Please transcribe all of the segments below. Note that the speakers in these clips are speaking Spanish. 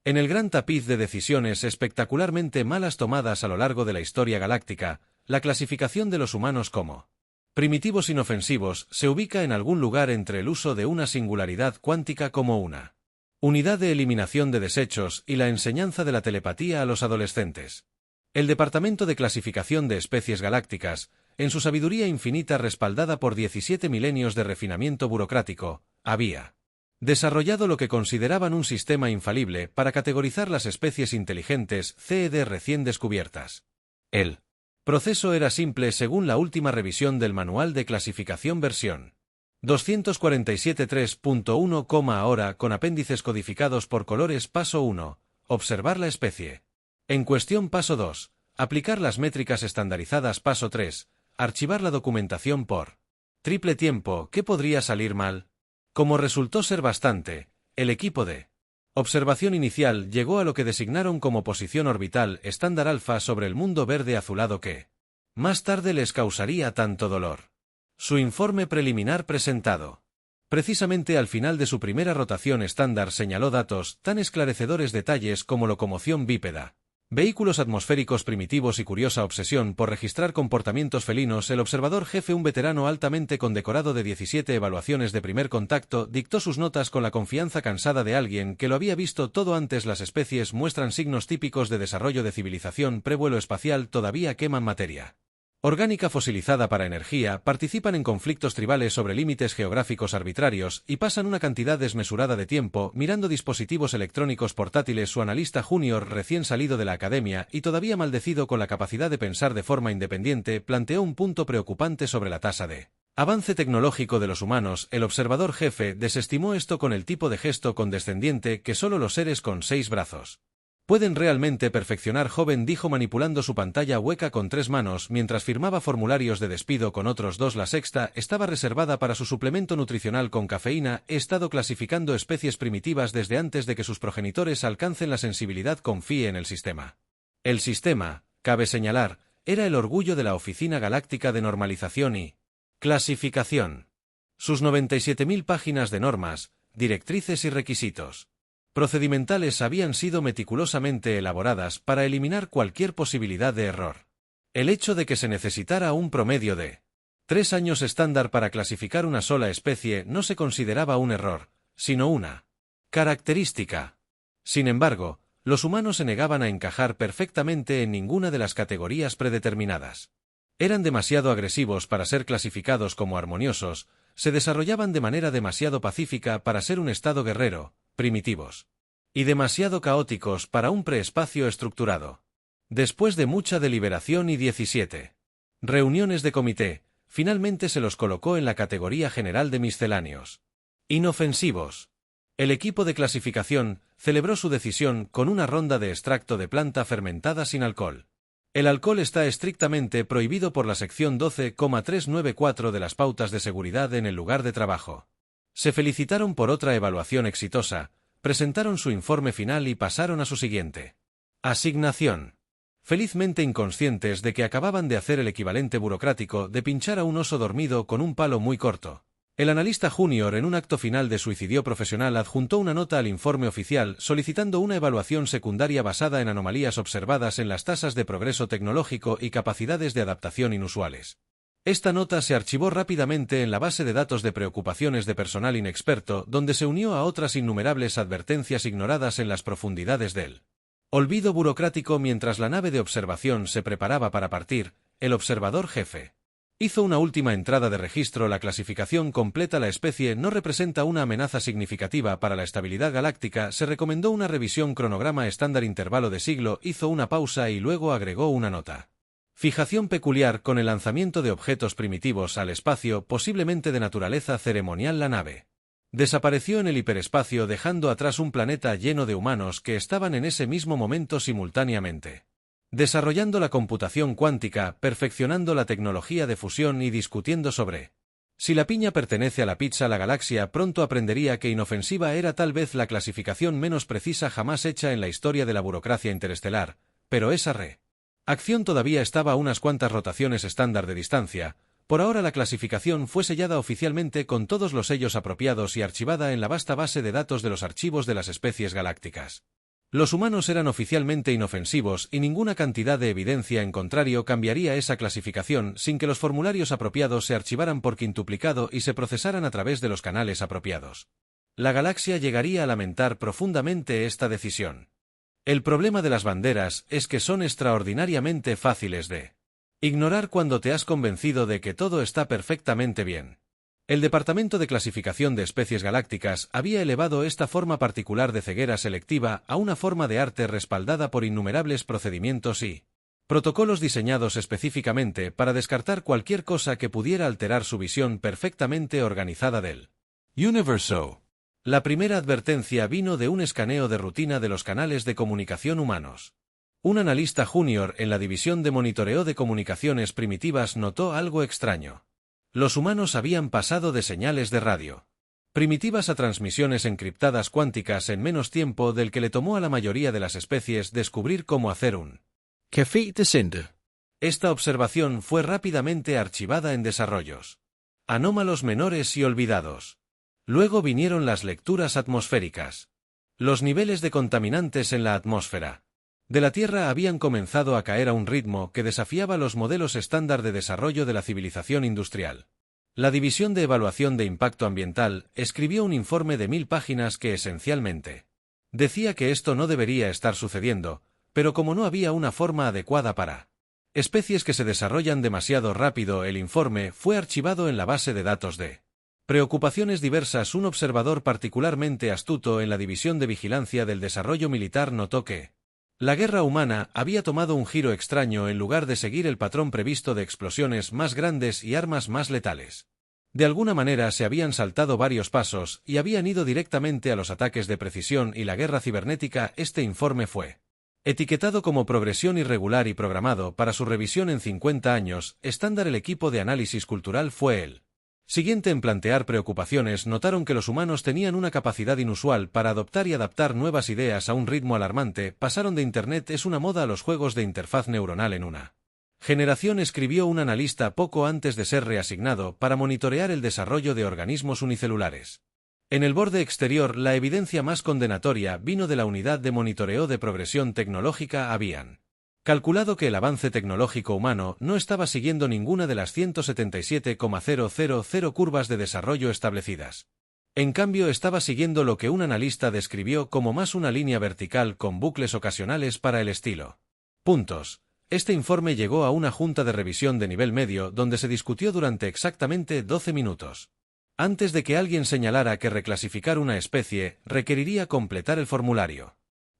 En el gran tapiz de decisiones espectacularmente malas tomadas a lo largo de la historia galáctica, la clasificación de los humanos como primitivos inofensivos se ubica en algún lugar entre el uso de una singularidad cuántica como una unidad de eliminación de desechos y la enseñanza de la telepatía a los adolescentes. El Departamento de Clasificación de Especies Galácticas, en su sabiduría infinita respaldada por 17 milenios de refinamiento burocrático, había desarrollado lo que consideraban un sistema infalible para categorizar las especies inteligentes CED recién descubiertas. El proceso era simple según la última revisión del Manual de Clasificación versión 247.3.1, ahora con apéndices codificados por colores. Paso 1. Observar la especie. En cuestión. Paso 2. Aplicar las métricas estandarizadas. Paso 3. Archivar la documentación por triple tiempo. ¿Qué podría salir mal? Como resultó ser bastante, el equipo de observación inicial llegó a lo que designaron como posición orbital estándar alfa sobre el mundo verde azulado que más tarde les causaría tanto dolor. Su informe preliminar presentado precisamente al final de su primera rotación estándar señaló datos tan esclarecedores, detalles como locomoción bípeda, vehículos atmosféricos primitivos y curiosa obsesión por registrar comportamientos felinos. El observador jefe, un veterano altamente condecorado de 17 evaluaciones de primer contacto, dictó sus notas con la confianza cansada de alguien que lo había visto todo antes. Las especies muestran signos típicos de desarrollo de civilización prevuelo espacial, todavía queman materia orgánica fosilizada para energía, participan en conflictos tribales sobre límites geográficos arbitrarios y pasan una cantidad desmesurada de tiempo mirando dispositivos electrónicos portátiles. Su analista junior, recién salido de la academia y todavía maldecido con la capacidad de pensar de forma independiente, planteó un punto preocupante sobre la tasa de avance tecnológico de los humanos. El observador jefe desestimó esto con el tipo de gesto condescendiente que solo los seres con 6 brazos pueden realmente perfeccionar. Joven, dijo manipulando su pantalla hueca con 3 manos mientras firmaba formularios de despido con otros 2. La sexta estaba reservada para su suplemento nutricional con cafeína. He estado clasificando especies primitivas desde antes de que sus progenitores alcancen la sensibilidad. Confíe en el sistema. El sistema, cabe señalar, era el orgullo de la Oficina Galáctica de Normalización y Clasificación. Sus 97.000 páginas de normas, directrices y requisitos procedimentales habían sido meticulosamente elaboradas para eliminar cualquier posibilidad de error. El hecho de que se necesitara un promedio de 3 años estándar para clasificar una sola especie no se consideraba un error, sino una característica. Sin embargo, los humanos se negaban a encajar perfectamente en ninguna de las categorías predeterminadas. Eran demasiado agresivos para ser clasificados como armoniosos, se desarrollaban de manera demasiado pacífica para ser un estado guerrero, primitivos, y demasiado caóticos para un preespacio estructurado. Después de mucha deliberación y 17 reuniones de comité, finalmente se los colocó en la categoría general de misceláneos inofensivos. El equipo de clasificación celebró su decisión con una ronda de extracto de planta fermentada sin alcohol. El alcohol está estrictamente prohibido por la sección 12,394 de las pautas de seguridad en el lugar de trabajo. Se felicitaron por otra evaluación exitosa, presentaron su informe final y pasaron a su siguiente asignación. Felizmente inconscientes de que acababan de hacer el equivalente burocrático de pinchar a un oso dormido con un palo muy corto, el analista junior, en un acto final de suicidio profesional, adjuntó una nota al informe oficial solicitando una evaluación secundaria basada en anomalías observadas en las tasas de progreso tecnológico y capacidades de adaptación inusuales. Esta nota se archivó rápidamente en la base de datos de preocupaciones de personal inexperto, donde se unió a otras innumerables advertencias ignoradas en las profundidades del olvido burocrático. Mientras la nave de observación se preparaba para partir, el observador jefe hizo una última entrada de registro. La clasificación completa. La especie no representa una amenaza significativa para la estabilidad galáctica. Se recomendó una revisión. Cronograma estándar. Intervalo de siglo. Hizo una pausa y luego agregó una nota. Fijación peculiar con el lanzamiento de objetos primitivos al espacio, posiblemente de naturaleza ceremonial. La nave desapareció en el hiperespacio dejando atrás un planeta lleno de humanos que estaban en ese mismo momento simultáneamente desarrollando la computación cuántica, perfeccionando la tecnología de fusión y discutiendo sobre si la piña pertenece a la pizza. La galaxia pronto aprendería que inofensiva era tal vez la clasificación menos precisa jamás hecha en la historia de la burocracia interestelar, pero esa acción todavía estaba a unas cuantas rotaciones estándar de distancia. Por ahora la clasificación fue sellada oficialmente con todos los sellos apropiados y archivada en la vasta base de datos de los archivos de las especies galácticas. Los humanos eran oficialmente inofensivos y ninguna cantidad de evidencia en contrario cambiaría esa clasificación sin que los formularios apropiados se archivaran por quintuplicado y se procesaran a través de los canales apropiados. La galaxia llegaría a lamentar profundamente esta decisión. El problema de las banderas es que son extraordinariamente fáciles de ignorar cuando te has convencido de que todo está perfectamente bien. El Departamento de Clasificación de Especies Galácticas había elevado esta forma particular de ceguera selectiva a una forma de arte respaldada por innumerables procedimientos y protocolos diseñados específicamente para descartar cualquier cosa que pudiera alterar su visión perfectamente organizada del universo. La primera advertencia vino de un escaneo de rutina de los canales de comunicación humanos. Un analista junior en la división de monitoreo de comunicaciones primitivas notó algo extraño. Los humanos habían pasado de señales de radio primitivas a transmisiones encriptadas cuánticas en menos tiempo del que le tomó a la mayoría de las especies descubrir cómo hacer un café de senda. Esta observación fue rápidamente archivada en desarrollos anómalos menores y olvidados. Luego vinieron las lecturas atmosféricas. Los niveles de contaminantes en la atmósfera de la Tierra habían comenzado a caer a un ritmo que desafiaba los modelos estándar de desarrollo de la civilización industrial. La División de Evaluación de Impacto Ambiental escribió un informe de 1000 páginas que esencialmente decía que esto no debería estar sucediendo, pero como no había una forma adecuada para especies que se desarrollan demasiado rápido, el informe fue archivado en la base de datos de preocupaciones diversas. Un observador particularmente astuto en la División de Vigilancia del Desarrollo Militar notó que la guerra humana había tomado un giro extraño en lugar de seguir el patrón previsto de explosiones más grandes y armas más letales. De alguna manera se habían saltado varios pasos y habían ido directamente a los ataques de precisión y la guerra cibernética. Este informe fue etiquetado como progresión irregular y programado para su revisión en 50 años estándar. El equipo de análisis cultural fue el siguiente en plantear preocupaciones. Notaron que los humanos tenían una capacidad inusual para adoptar y adaptar nuevas ideas a un ritmo alarmante. Pasaron de Internet es una moda a los juegos de interfaz neuronal en una generación, escribió un analista poco antes de ser reasignado para monitorear el desarrollo de organismos unicelulares. En el borde exterior, la evidencia más condenatoria vino de la unidad de monitoreo de progresión tecnológica. Habían calculado que el avance tecnológico humano no estaba siguiendo ninguna de las 177,000 curvas de desarrollo establecidas. En cambio, estaba siguiendo lo que un analista describió como más una línea vertical con bucles ocasionales para el estilo. Puntos. Este informe llegó a una junta de revisión de nivel medio donde se discutió durante exactamente 12 minutos. Antes de que alguien señalara que reclasificar una especie requeriría completar el formulario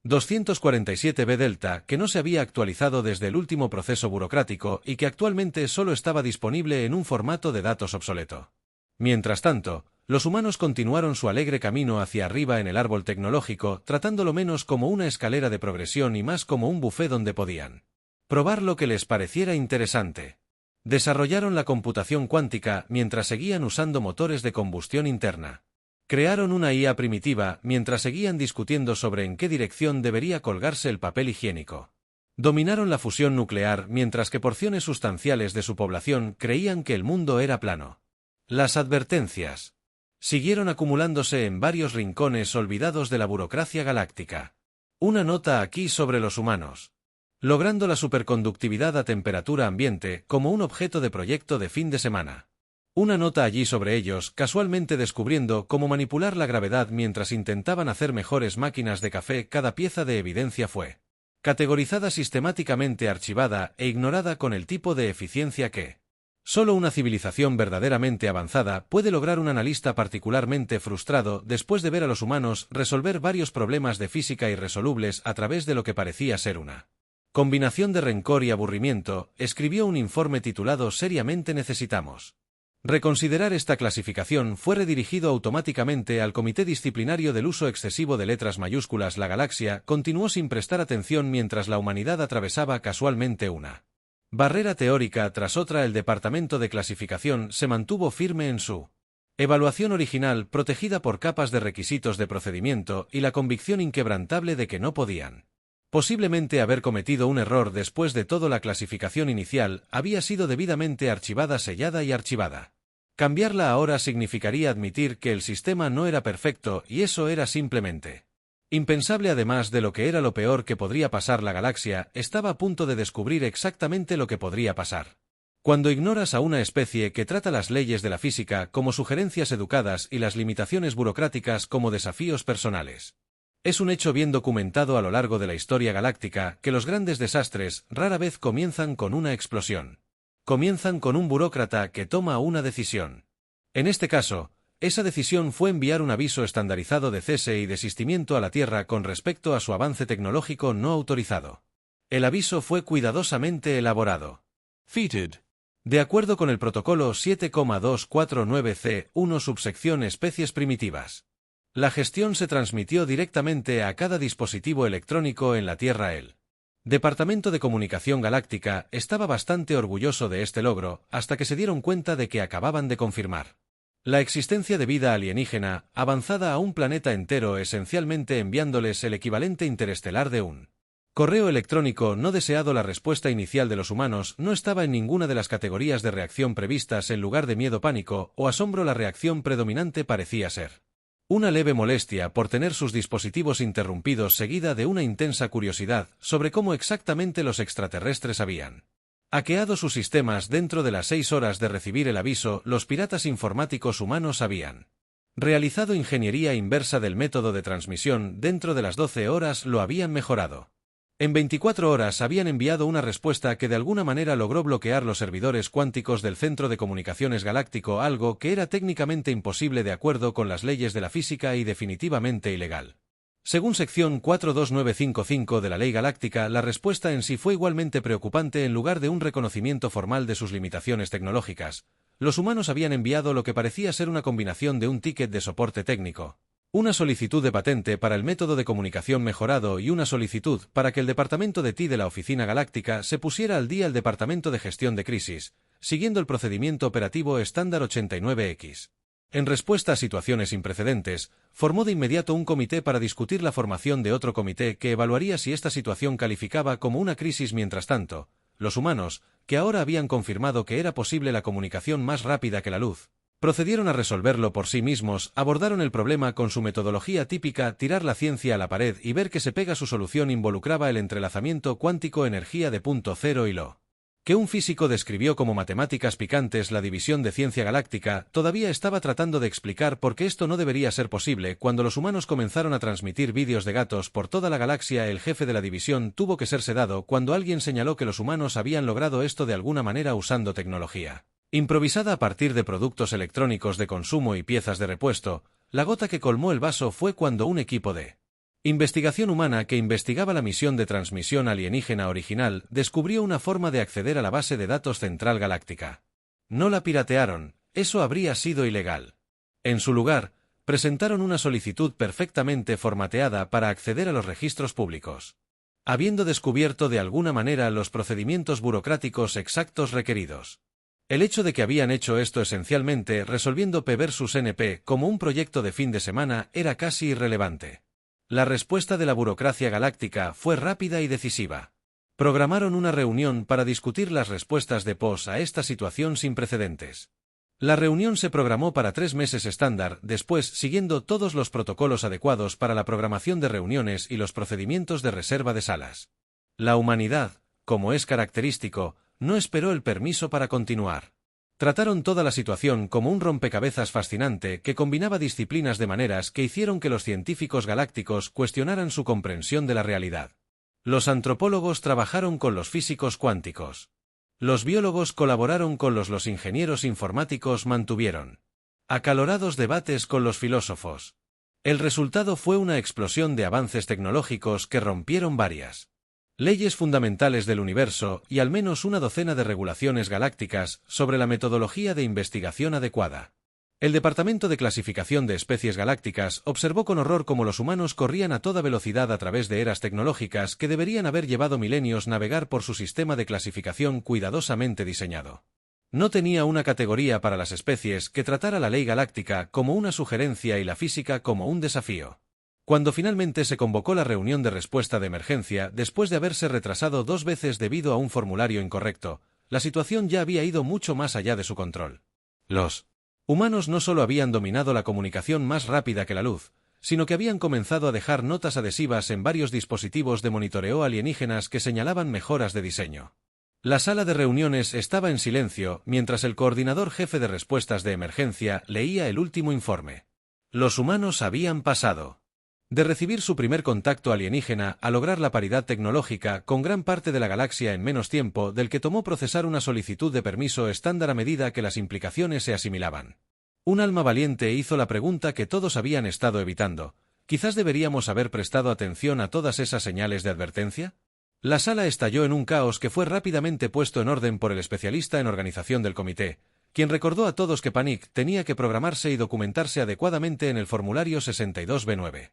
247b delta, que no se había actualizado desde el último proceso burocrático y que actualmente solo estaba disponible en un formato de datos obsoleto. Mientras tanto, los humanos continuaron su alegre camino hacia arriba en el árbol tecnológico, tratándolo menos como una escalera de progresión y más como un buffet donde podían probar lo que les pareciera interesante. Desarrollaron la computación cuántica mientras seguían usando motores de combustión interna. Crearon una IA primitiva mientras seguían discutiendo sobre en qué dirección debería colgarse el papel higiénico. Dominaron la fusión nuclear mientras que porciones sustanciales de su población creían que el mundo era plano. Las advertencias siguieron acumulándose en varios rincones olvidados de la burocracia galáctica. Una nota aquí sobre los humanos. Logrando la superconductividad a temperatura ambiente como un objeto de proyecto de fin de semana. Una nota allí sobre ellos, casualmente descubriendo cómo manipular la gravedad mientras intentaban hacer mejores máquinas de café. Cada pieza de evidencia fue categorizada sistemáticamente, archivada e ignorada con el tipo de eficiencia que solo una civilización verdaderamente avanzada puede lograr. Un analista particularmente frustrado después de ver a los humanos resolver varios problemas de física irresolubles a través de lo que parecía ser una combinación de rencor y aburrimiento, escribió un informe titulado Seriamente necesitamos reconsiderar esta clasificación. Fue redirigido automáticamente al Comité Disciplinario del Uso Excesivo de Letras Mayúsculas. La galaxia continuó sin prestar atención mientras la humanidad atravesaba casualmente una barrera teórica tras otra. El Departamento de Clasificación se mantuvo firme en su evaluación original, protegida por capas de requisitos de procedimiento y la convicción inquebrantable de que no podían posiblemente haber cometido un error. Después de todo, la clasificación inicial había sido debidamente archivada, sellada y archivada. Cambiarla ahora significaría admitir que el sistema no era perfecto, y eso era simplemente Impensable además de lo que era lo peor que podría pasar, la galaxia estaba a punto de descubrir exactamente lo que podría pasar. Cuando ignoras a una especie que trata las leyes de la física como sugerencias educadas y las limitaciones burocráticas como desafíos personales. Es un hecho bien documentado a lo largo de la historia galáctica que los grandes desastres rara vez comienzan con una explosión. Comienzan con un burócrata que toma una decisión. En este caso, esa decisión fue enviar un aviso estandarizado de cese y desistimiento a la Tierra con respecto a su avance tecnológico no autorizado. El aviso fue cuidadosamente elaborado. Feated. De acuerdo con el protocolo 7,249C1 subsección especies primitivas. La gestión se transmitió directamente a cada dispositivo electrónico en la Tierra. El Departamento de Comunicación Galáctica estaba bastante orgulloso de este logro hasta que se dieron cuenta de que acababan de confirmar la existencia de vida alienígena avanzada a un planeta entero, esencialmente enviándoles el equivalente interestelar de un correo electrónico no deseado. La respuesta inicial de los humanos no estaba en ninguna de las categorías de reacción previstas. En lugar de miedo, pánico o asombro, la reacción predominante parecía ser una leve molestia por tener sus dispositivos interrumpidos, seguida de una intensa curiosidad sobre cómo exactamente los extraterrestres habían hackeado sus sistemas. Dentro de las 6 horas de recibir el aviso, los piratas informáticos humanos habían realizado ingeniería inversa del método de transmisión. Dentro de las 12 horas lo habían mejorado. En 24 horas habían enviado una respuesta que de alguna manera logró bloquear los servidores cuánticos del Centro de Comunicaciones Galáctico, algo que era técnicamente imposible de acuerdo con las leyes de la física y definitivamente ilegal. Según sección 42955 de la Ley Galáctica, la respuesta en sí fue igualmente preocupante. En lugar de un reconocimiento formal de sus limitaciones tecnológicas, los humanos habían enviado lo que parecía ser una combinación de un ticket de soporte técnico, una solicitud de patente para el método de comunicación mejorado y una solicitud para que el departamento de TI de la Oficina Galáctica se pusiera al día el Departamento de Gestión de Crisis, siguiendo el procedimiento operativo estándar 89X. En respuesta a situaciones sin precedentes, formó de inmediato un comité para discutir la formación de otro comité que evaluaría si esta situación calificaba como una crisis. Mientras tanto, los humanos, que ahora habían confirmado que era posible la comunicación más rápida que la luz, procedieron a resolverlo por sí mismos. Abordaron el problema con su metodología típica: tirar la ciencia a la pared y ver que se pega. Su solución involucraba el entrelazamiento cuántico, energía de punto cero y lo que un físico describió como matemáticas picantes. La división de ciencia galáctica todavía estaba tratando de explicar por qué esto no debería ser posible cuando los humanos comenzaron a transmitir vídeos de gatos por toda la galaxia. El jefe de la división tuvo que ser sedado cuando alguien señaló que los humanos habían logrado esto de alguna manera usando tecnología improvisada a partir de productos electrónicos de consumo y piezas de repuesto. La gota que colmó el vaso fue cuando un equipo de investigación humana que investigaba la misión de transmisión alienígena original descubrió una forma de acceder a la base de datos central galáctica. No la piratearon, eso habría sido ilegal. En su lugar, presentaron una solicitud perfectamente formateada para acceder a los registros públicos, habiendo descubierto de alguna manera los procedimientos burocráticos exactos requeridos. El hecho de que habían hecho esto esencialmente resolviendo P versus NP como un proyecto de fin de semana era casi irrelevante. La respuesta de la burocracia galáctica fue rápida y decisiva. Programaron una reunión para discutir las respuestas de POS a esta situación sin precedentes. La reunión se programó para 3 meses estándar, después siguiendo todos los protocolos adecuados para la programación de reuniones y los procedimientos de reserva de salas. La humanidad, como es característico, no esperó el permiso para continuar. Trataron toda la situación como un rompecabezas fascinante que combinaba disciplinas de maneras que hicieron que los científicos galácticos cuestionaran su comprensión de la realidad. Los antropólogos trabajaron con los físicos cuánticos. Los biólogos colaboraron con los ingenieros informáticos mantuvieron acalorados debates con los filósofos. El resultado fue una explosión de avances tecnológicos que rompieron varias leyes fundamentales del universo y al menos una docena de regulaciones galácticas sobre la metodología de investigación adecuada. El Departamento de Clasificación de Especies Galácticas observó con horror cómo los humanos corrían a toda velocidad a través de eras tecnológicas que deberían haber llevado milenios navegar por su sistema de clasificación cuidadosamente diseñado. No tenía una categoría para las especies que tratara la ley galáctica como una sugerencia y la física como un desafío. Cuando finalmente se convocó la reunión de respuesta de emergencia, después de haberse retrasado 2 veces debido a un formulario incorrecto, la situación ya había ido mucho más allá de su control. Los humanos no solo habían dominado la comunicación más rápida que la luz, sino que habían comenzado a dejar notas adhesivas en varios dispositivos de monitoreo alienígenas que señalaban mejoras de diseño. La sala de reuniones estaba en silencio mientras el coordinador jefe de respuestas de emergencia leía el último informe. Los humanos habían pasado de recibir su primer contacto alienígena a lograr la paridad tecnológica con gran parte de la galaxia en menos tiempo del que tomó procesar una solicitud de permiso estándar a medida que las implicaciones se asimilaban. Un alma valiente hizo la pregunta que todos habían estado evitando. ¿Quizás deberíamos haber prestado atención a todas esas señales de advertencia? La sala estalló en un caos que fue rápidamente puesto en orden por el especialista en organización del comité, quien recordó a todos que Panic tenía que programarse y documentarse adecuadamente en el formulario 62B9.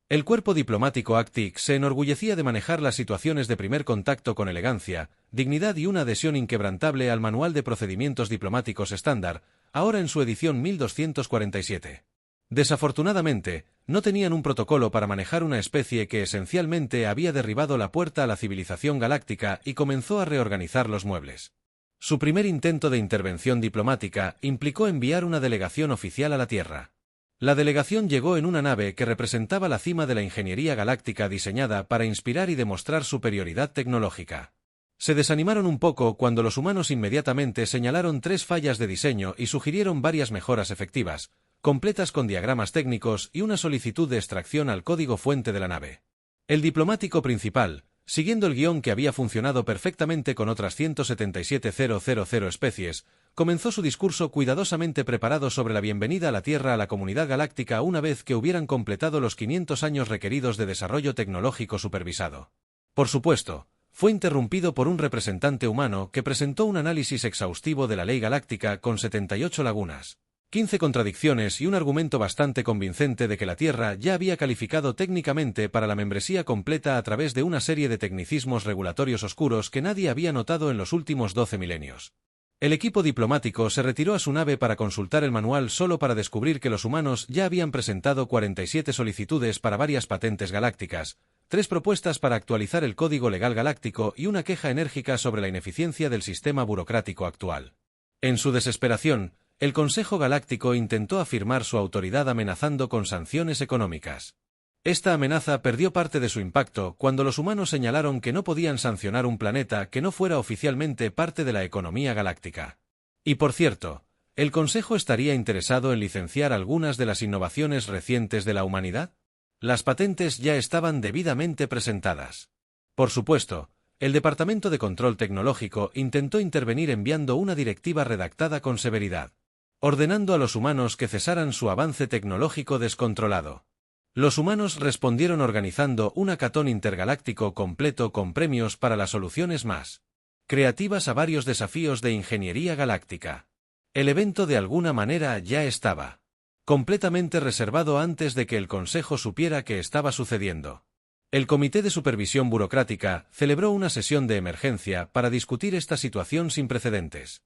El cuerpo diplomático ACTIC se enorgullecía de manejar las situaciones de primer contacto con elegancia, dignidad y una adhesión inquebrantable al Manual de Procedimientos Diplomáticos Estándar, ahora en su edición 1247. Desafortunadamente, no tenían un protocolo para manejar una especie que esencialmente había derribado la puerta a la civilización galáctica y comenzó a reorganizar los muebles. Su primer intento de intervención diplomática implicó enviar una delegación oficial a la Tierra. La delegación llegó en una nave que representaba la cima de la ingeniería galáctica diseñada para inspirar y demostrar superioridad tecnológica. Se desanimaron un poco cuando los humanos inmediatamente señalaron 3 fallas de diseño y sugirieron varias mejoras efectivas, completas con diagramas técnicos y una solicitud de extracción al código fuente de la nave. El diplomático principal, siguiendo el guión que había funcionado perfectamente con otras 177.000 especies, comenzó su discurso cuidadosamente preparado sobre la bienvenida a la Tierra a la comunidad galáctica una vez que hubieran completado los 500 años requeridos de desarrollo tecnológico supervisado. Por supuesto, fue interrumpido por un representante humano que presentó un análisis exhaustivo de la ley galáctica con 78 lagunas, 15 contradicciones y un argumento bastante convincente de que la Tierra ya había calificado técnicamente para la membresía completa a través de una serie de tecnicismos regulatorios oscuros que nadie había notado en los últimos 12 milenios. El equipo diplomático se retiró a su nave para consultar el manual solo para descubrir que los humanos ya habían presentado 47 solicitudes para varias patentes galácticas, 3 propuestas para actualizar el código legal galáctico y una queja enérgica sobre la ineficiencia del sistema burocrático actual. En su desesperación, el Consejo Galáctico intentó afirmar su autoridad amenazando con sanciones económicas. Esta amenaza perdió parte de su impacto cuando los humanos señalaron que no podían sancionar un planeta que no fuera oficialmente parte de la economía galáctica. Y por cierto, ¿el Consejo estaría interesado en licenciar algunas de las innovaciones recientes de la humanidad? Las patentes ya estaban debidamente presentadas. Por supuesto, el Departamento de Control Tecnológico intentó intervenir enviando una directiva redactada con severidad, ordenando a los humanos que cesaran su avance tecnológico descontrolado. Los humanos respondieron organizando un hackathon intergaláctico completo con premios para las soluciones más creativas a varios desafíos de ingeniería galáctica. El evento de alguna manera ya estaba completamente reservado antes de que el Consejo supiera qué estaba sucediendo. El Comité de Supervisión Burocrática celebró una sesión de emergencia para discutir esta situación sin precedentes.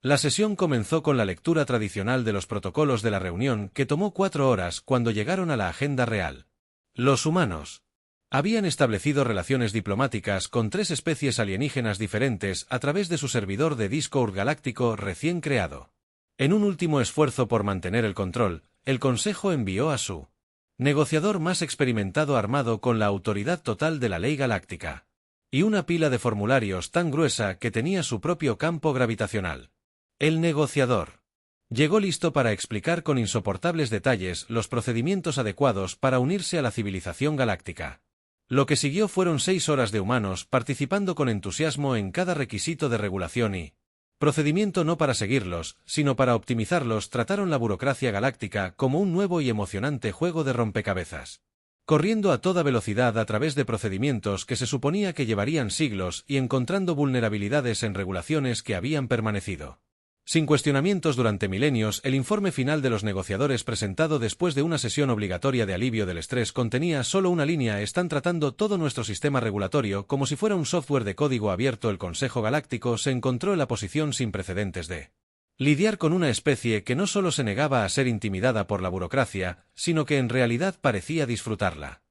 La sesión comenzó con la lectura tradicional de los protocolos de la reunión que tomó 4 horas cuando llegaron a la agenda real. Los humanos habían establecido relaciones diplomáticas con 3 especies alienígenas diferentes a través de su servidor de Discord galáctico recién creado. En un último esfuerzo por mantener el control, el Consejo envió a su negociador más experimentado armado con la autoridad total de la ley galáctica y una pila de formularios tan gruesa que tenía su propio campo gravitacional. El negociador llegó listo para explicar con insoportables detalles los procedimientos adecuados para unirse a la civilización galáctica. Lo que siguió fueron 6 horas de humanos participando con entusiasmo en cada requisito de regulación y procedimiento. No para seguirlos, sino para optimizarlos. Trataron la burocracia galáctica como un nuevo y emocionante juego de rompecabezas, corriendo a toda velocidad a través de procedimientos que se suponía que llevarían siglos y encontrando vulnerabilidades en regulaciones que habían permanecido sin cuestionamientos durante milenios. El informe final de los negociadores presentado después de una sesión obligatoria de alivio del estrés contenía solo una línea: están tratando todo nuestro sistema regulatorio como si fuera un software de código abierto. El Consejo Galáctico se encontró en la posición sin precedentes de lidiar con una especie que no solo se negaba a ser intimidada por la burocracia, sino que en realidad parecía disfrutarla.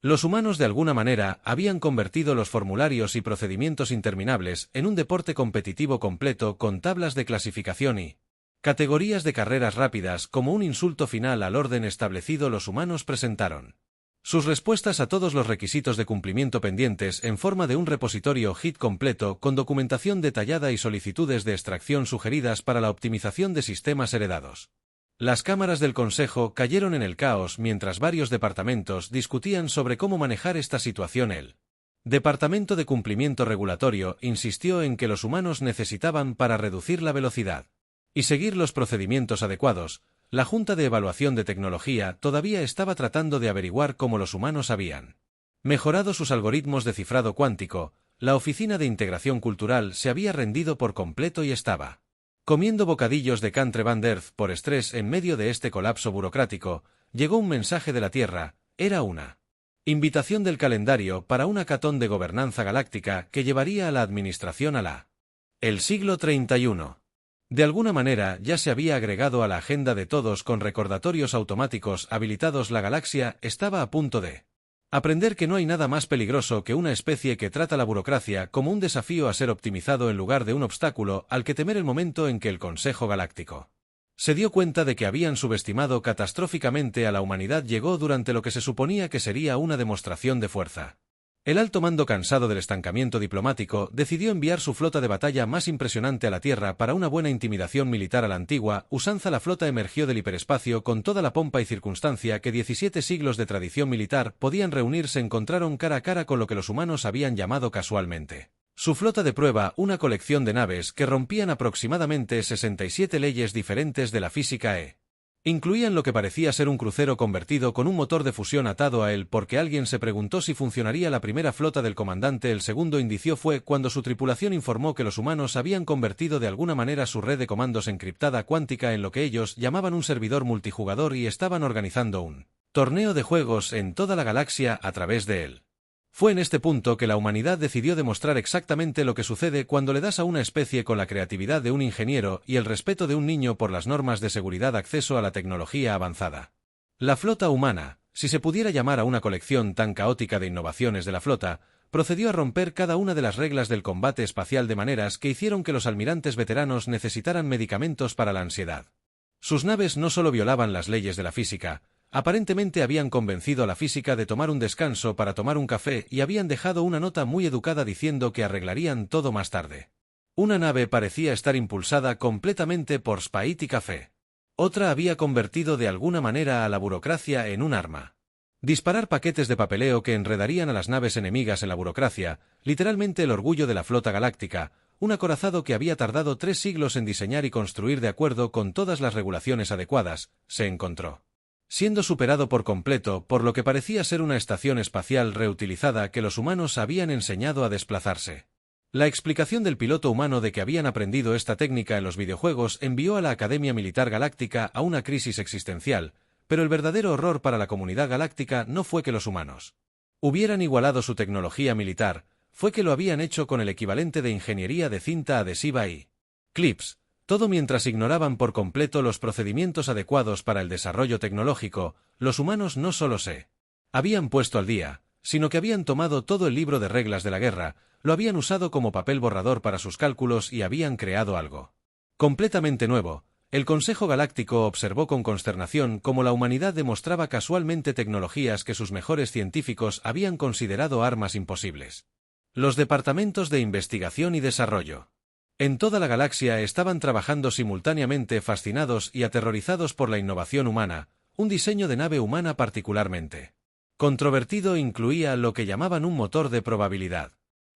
Los humanos de alguna manera habían convertido los formularios y procedimientos interminables en un deporte competitivo completo con tablas de clasificación y Categorías de carreras rápidas como un insulto final al orden establecido los humanos presentaron sus respuestas a todos los requisitos de cumplimiento pendientes en forma de un repositorio Git completo con documentación detallada y solicitudes de extracción sugeridas para la optimización de sistemas heredados. Las cámaras del Consejo cayeron en el caos mientras varios departamentos discutían sobre cómo manejar esta situación. El Departamento de Cumplimiento Regulatorio insistió en que los humanos necesitaban para reducir la velocidad y seguir los procedimientos adecuados. La Junta de Evaluación de Tecnología todavía estaba tratando de averiguar cómo los humanos habían mejorado sus algoritmos de cifrado cuántico. La Oficina de Integración Cultural se había rendido por completo y estaba comiendo bocadillos de Cantre Van Earth por estrés en medio de este colapso burocrático. Llegó un mensaje de la Tierra, era una invitación del calendario para un hackathon de gobernanza galáctica que llevaría a la administración el siglo 31. De alguna manera ya se había agregado a la agenda de todos con recordatorios automáticos habilitados. La galaxia estaba a punto de aprender que no hay nada más peligroso que una especie que trata la burocracia como un desafío a ser optimizado en lugar de un obstáculo al que temer. El momento en que el Consejo Galáctico se dio cuenta de que habían subestimado catastróficamente a la humanidad llegó durante lo que se suponía que sería una demostración de fuerza. El alto mando, cansado del estancamiento diplomático, decidió enviar su flota de batalla más impresionante a la Tierra para una buena intimidación militar a la antigua usanza. La flota emergió del hiperespacio con toda la pompa y circunstancia que 17 siglos de tradición militar podían reunir. Se encontraron cara a cara con lo que los humanos habían llamado casualmente su flota de prueba, una colección de naves que rompían aproximadamente 67 leyes diferentes de la física incluían lo que parecía ser un crucero convertido con un motor de fusión atado a él porque alguien se preguntó si funcionaría la primera flota del comandante. El segundo indicio fue cuando su tripulación informó que los humanos habían convertido de alguna manera su red de comandos encriptada cuántica en lo que ellos llamaban un servidor multijugador y estaban organizando un torneo de juegos en toda la galaxia a través de él. Fue en este punto que la humanidad decidió demostrar exactamente lo que sucede cuando le das a una especie con la creatividad de un ingeniero y el respeto de un niño por las normas de seguridad acceso a la tecnología avanzada. La flota humana, si se pudiera llamar a una colección tan caótica de innovaciones de la flota, procedió a romper cada una de las reglas del combate espacial de maneras que hicieron que los almirantes veteranos necesitaran medicamentos para la ansiedad. Sus naves no solo violaban las leyes de la física, aparentemente habían convencido a la física de tomar un descanso para tomar un café y habían dejado una nota muy educada diciendo que arreglarían todo más tarde. Una nave parecía estar impulsada completamente por Spite y café. Otra había convertido de alguna manera a la burocracia en un arma. Disparar paquetes de papeleo que enredarían a las naves enemigas en la burocracia, literalmente el orgullo de la flota galáctica, un acorazado que había tardado 3 siglos en diseñar y construir de acuerdo con todas las regulaciones adecuadas, se encontró siendo superado por completo por lo que parecía ser una estación espacial reutilizada que los humanos habían enseñado a desplazarse. La explicación del piloto humano de que habían aprendido esta técnica en los videojuegos envió a la Academia Militar Galáctica a una crisis existencial, pero el verdadero horror para la comunidad galáctica no fue que los humanos hubieran igualado su tecnología militar, fue que lo habían hecho con el equivalente de ingeniería de cinta adhesiva y clips. Todo mientras ignoraban por completo los procedimientos adecuados para el desarrollo tecnológico. Los humanos no solo se habían puesto al día, sino que habían tomado todo el libro de reglas de la guerra, lo habían usado como papel borrador para sus cálculos y habían creado algo completamente nuevo. El Consejo Galáctico observó con consternación cómo la humanidad demostraba casualmente tecnologías que sus mejores científicos habían considerado armas imposibles. Los departamentos de investigación y desarrollo en toda la galaxia estaban trabajando simultáneamente, fascinados y aterrorizados por la innovación humana. Un diseño de nave humana particularmente controvertido incluía lo que llamaban un motor de probabilidad,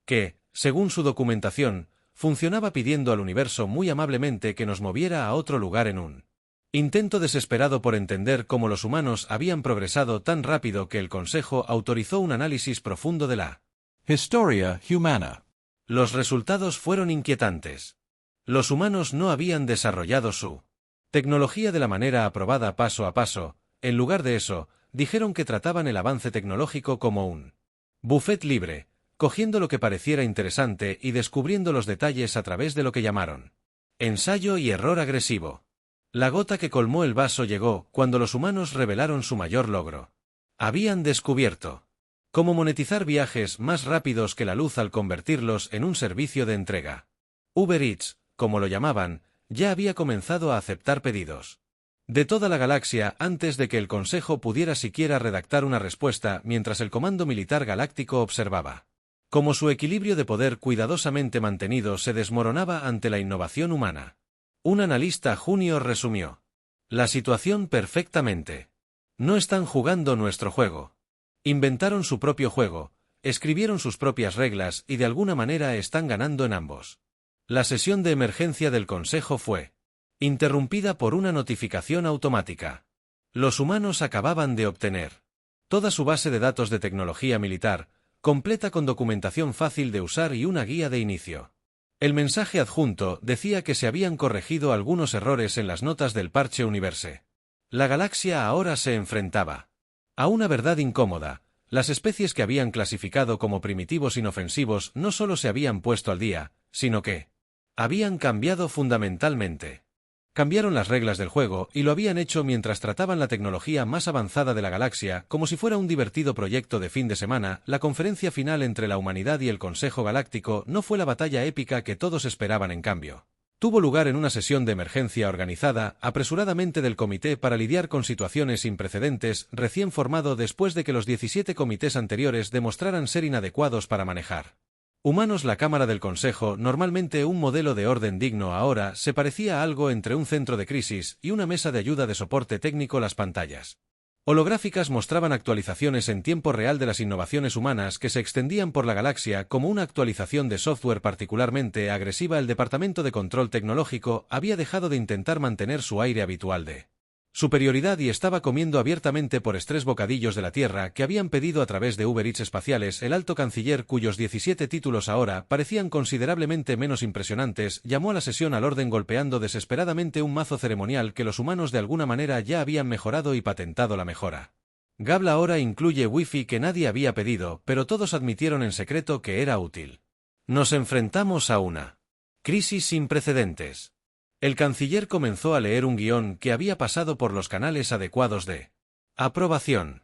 que, según su documentación, funcionaba pidiendo al universo muy amablemente que nos moviera a otro lugar en un intento desesperado por entender cómo los humanos habían progresado tan rápido que el Consejo autorizó un análisis profundo de la Historia Humana. Los resultados fueron inquietantes. Los humanos no habían desarrollado su tecnología de la manera aprobada paso a paso. En lugar de eso, dijeron que trataban el avance tecnológico como un buffet libre, cogiendo lo que pareciera interesante y descubriendo los detalles a través de lo que llamaron ensayo y error agresivo. La gota que colmó el vaso llegó cuando los humanos revelaron su mayor logro. Habían descubierto cómo monetizar viajes más rápidos que la luz al convertirlos en un servicio de entrega. Uber Eats, como lo llamaban, ya había comenzado a aceptar pedidos de toda la galaxia antes de que el Consejo pudiera siquiera redactar una respuesta, mientras el Comando Militar Galáctico observaba cómo su equilibrio de poder cuidadosamente mantenido se desmoronaba ante la innovación humana. Un analista junior resumió la situación perfectamente. No están jugando nuestro juego. Inventaron su propio juego, escribieron sus propias reglas y de alguna manera están ganando en ambos. La sesión de emergencia del Consejo fue interrumpida por una notificación automática. Los humanos acababan de obtener toda su base de datos de tecnología militar, completa con documentación fácil de usar y una guía de inicio. El mensaje adjunto decía que se habían corregido algunos errores en las notas del parche Universe. La galaxia ahora se enfrentaba a una verdad incómoda. Las especies que habían clasificado como primitivos inofensivos no solo se habían puesto al día, sino que habían cambiado fundamentalmente. Cambiaron las reglas del juego y lo habían hecho mientras trataban la tecnología más avanzada de la galaxia como si fuera un divertido proyecto de fin de semana. La conferencia final entre la humanidad y el Consejo Galáctico no fue la batalla épica que todos esperaban, en cambio. Tuvo lugar en una sesión de emergencia organizada apresuradamente del Comité para lidiar con situaciones sin precedentes, recién formado después de que los 17 comités anteriores demostraran ser inadecuados para manejar humanos. La Cámara del Consejo, normalmente un modelo de orden digno, ahora se parecía a algo entre un centro de crisis y una mesa de ayuda de soporte técnico. Las pantallas holográficas mostraban actualizaciones en tiempo real de las innovaciones humanas que se extendían por la galaxia como una actualización de software particularmente agresiva. El Departamento de Control Tecnológico había dejado de intentar mantener su aire habitual de superioridad y estaba comiendo abiertamente por estrés bocadillos de la Tierra que habían pedido a través de Uber Eats espaciales. El alto canciller, cuyos 17 títulos ahora parecían considerablemente menos impresionantes, llamó a la sesión al orden golpeando desesperadamente un mazo ceremonial que los humanos de alguna manera ya habían mejorado y patentado. La mejora Gabla ahora incluye Wi-Fi que nadie había pedido, pero todos admitieron en secreto que era útil. Nos enfrentamos a una crisis sin precedentes. El canciller comenzó a leer un guión que había pasado por los canales adecuados de aprobación.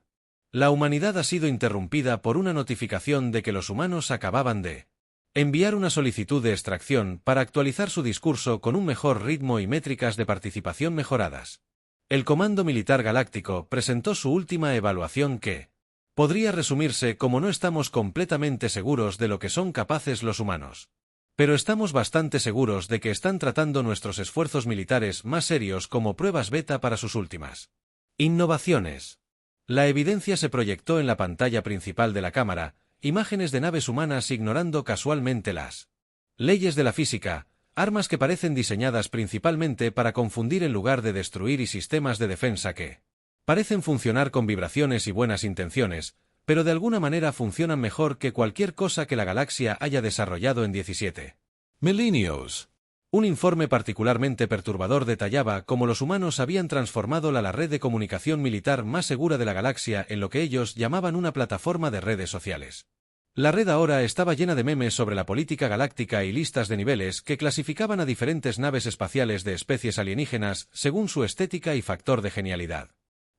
La humanidad ha sido interrumpida por una notificación de que los humanos acababan de enviar una solicitud de extracción para actualizar su discurso con un mejor ritmo y métricas de participación mejoradas. El Comando Militar Galáctico presentó su última evaluación que podría resumirse como: no estamos completamente seguros de lo que son capaces los humanos, pero estamos bastante seguros de que están tratando nuestros esfuerzos militares más serios como pruebas beta para sus últimas innovaciones. La evidencia se proyectó en la pantalla principal de la cámara, imágenes de naves humanas ignorando casualmente las leyes de la física, armas que parecen diseñadas principalmente para confundir en lugar de destruir y sistemas de defensa que parecen funcionar con vibraciones y buenas intenciones, pero de alguna manera funcionan mejor que cualquier cosa que la galaxia haya desarrollado en 17 milenios. Un informe particularmente perturbador detallaba cómo los humanos habían transformado la red de comunicación militar más segura de la galaxia en lo que ellos llamaban una plataforma de redes sociales. La red ahora estaba llena de memes sobre la política galáctica y listas de niveles que clasificaban a diferentes naves espaciales de especies alienígenas según su estética y factor de genialidad.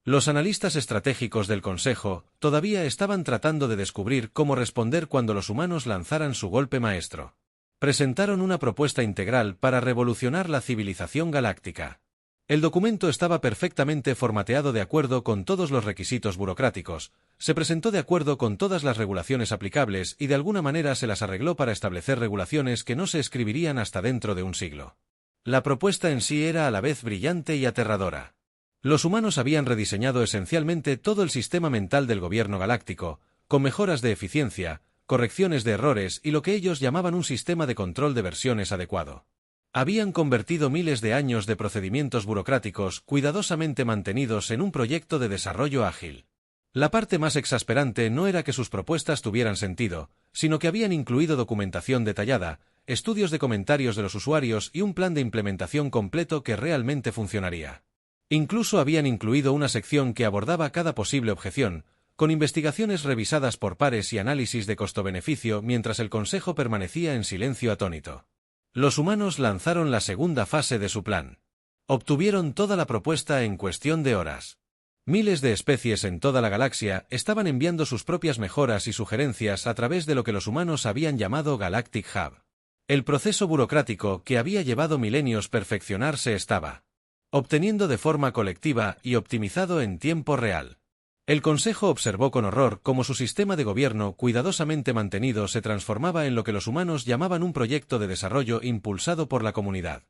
Los analistas estratégicos del Consejo todavía estaban tratando de descubrir cómo responder cuando los humanos lanzaran su golpe maestro. Presentaron una propuesta integral para revolucionar la civilización galáctica. El documento estaba perfectamente formateado de acuerdo con todos los requisitos burocráticos, se presentó de acuerdo con todas las regulaciones aplicables y de alguna manera se las arregló para establecer regulaciones que no se escribirían hasta dentro de un siglo. La propuesta en sí era a la vez brillante y aterradora. Los humanos habían rediseñado esencialmente todo el sistema mental del gobierno galáctico, con mejoras de eficiencia, correcciones de errores y lo que ellos llamaban un sistema de control de versiones adecuado. Habían convertido miles de años de procedimientos burocráticos cuidadosamente mantenidos en un proyecto de desarrollo ágil. La parte más exasperante no era que sus propuestas tuvieran sentido, sino que habían incluido documentación detallada, estudios de comentarios de los usuarios y un plan de implementación completo que realmente funcionaría. Incluso habían incluido una sección que abordaba cada posible objeción, con investigaciones revisadas por pares y análisis de costo-beneficio mientras el Consejo permanecía en silencio atónito. Los humanos lanzaron la segunda fase de su plan. Obtuvieron toda la propuesta en cuestión de horas. Miles de especies en toda la galaxia estaban enviando sus propias mejoras y sugerencias a través de lo que los humanos habían llamado Galactic Hub. El proceso burocrático que había llevado milenios perfeccionar se estaba obteniendo de forma colectiva y optimizado en tiempo real. El Consejo observó con horror cómo su sistema de gobierno cuidadosamente mantenido se transformaba en lo que los humanos llamaban un proyecto de desarrollo impulsado por la comunidad.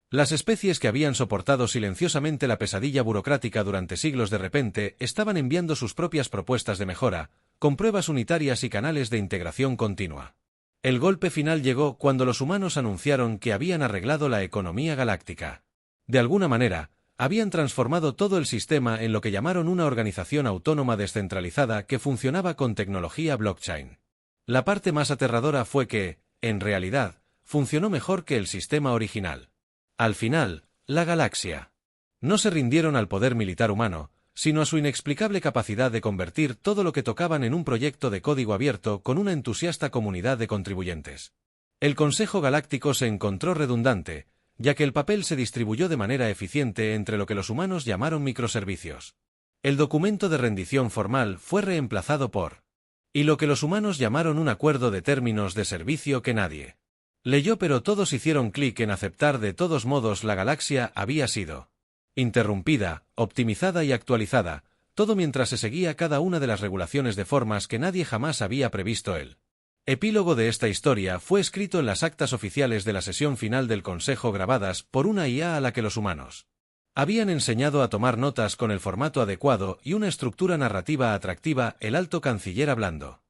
Las especies que habían soportado silenciosamente la pesadilla burocrática durante siglos de repente estaban enviando sus propias propuestas de mejora, con pruebas unitarias y canales de integración continua. El golpe final llegó cuando los humanos anunciaron que habían arreglado la economía galáctica. De alguna manera, habían transformado todo el sistema en lo que llamaron una organización autónoma descentralizada que funcionaba con tecnología blockchain. La parte más aterradora fue que, en realidad, funcionó mejor que el sistema original. Al final, la galaxia. No se rindieron al poder militar humano, sino a su inexplicable capacidad de convertir todo lo que tocaban en un proyecto de código abierto con una entusiasta comunidad de contribuyentes. El Consejo Galáctico se encontró redundante, ya que el papel se distribuyó de manera eficiente entre lo que los humanos llamaron microservicios. El documento de rendición formal fue reemplazado por y lo que los humanos llamaron un acuerdo de términos de servicio que nadie leyó, pero todos hicieron clic en aceptar. De todos modos, la galaxia había sido interrumpida, optimizada y actualizada, todo mientras se seguía cada una de las regulaciones de formas que nadie jamás había previsto. El epílogo de esta historia fue escrito en las actas oficiales de la sesión final del Consejo, grabadas por una IA a la que los humanos habían enseñado a tomar notas con el formato adecuado y una estructura narrativa atractiva. El alto canciller, hablando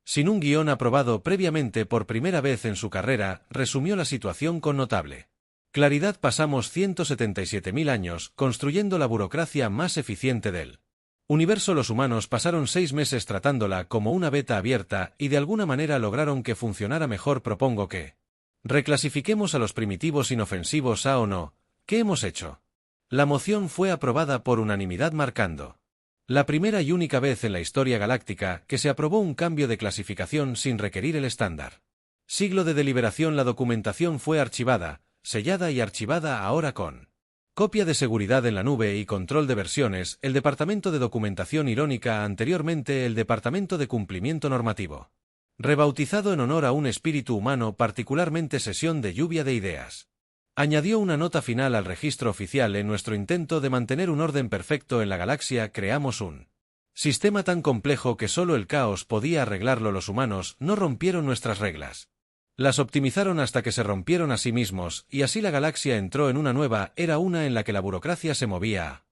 sin un guión aprobado previamente por primera vez en su carrera, resumió la situación con notable claridad. Pasamos 177.000 años construyendo la burocracia más eficiente del universo. Los humanos pasaron 6 meses tratándola como una beta abierta y de alguna manera lograron que funcionara mejor. Propongo que reclasifiquemos a los primitivos inofensivos ¿a o no? ¿Qué hemos hecho? La moción fue aprobada por unanimidad, marcando la primera y única vez en la historia galáctica que se aprobó un cambio de clasificación sin requerir el estándar siglo de deliberación. La documentación fue archivada, sellada y archivada ahora con copia de seguridad en la nube y control de versiones. El Departamento de Documentación Irónica, anteriormente el Departamento de Cumplimiento Normativo, rebautizado en honor a un espíritu humano, particularmente sesión de lluvia de ideas, añadió una nota final al registro oficial. En nuestro intento de mantener un orden perfecto en la galaxia, creamos un sistema tan complejo que solo el caos podía arreglarlo. Los humanos no rompieron nuestras reglas. Las optimizaron hasta que se rompieron a sí mismos, y así la galaxia entró en una nueva era, una en la que la burocracia se movía a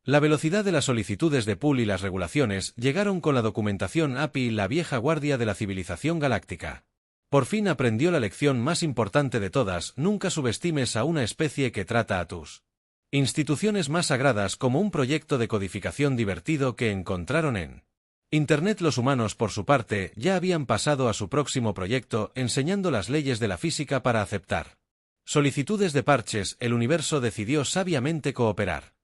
la velocidad de las solicitudes de pool, y las regulaciones llegaron con la documentación API. La vieja guardia de la civilización galáctica por fin aprendió la lección más importante de todas: nunca subestimes a una especie que trata a tus instituciones más sagradas como un proyecto de codificación divertido que encontraron en Internet. Los humanos, por su parte, ya habían pasado a su próximo proyecto, enseñando las leyes de la física para aceptar solicitudes de parches. El universo decidió sabiamente cooperar.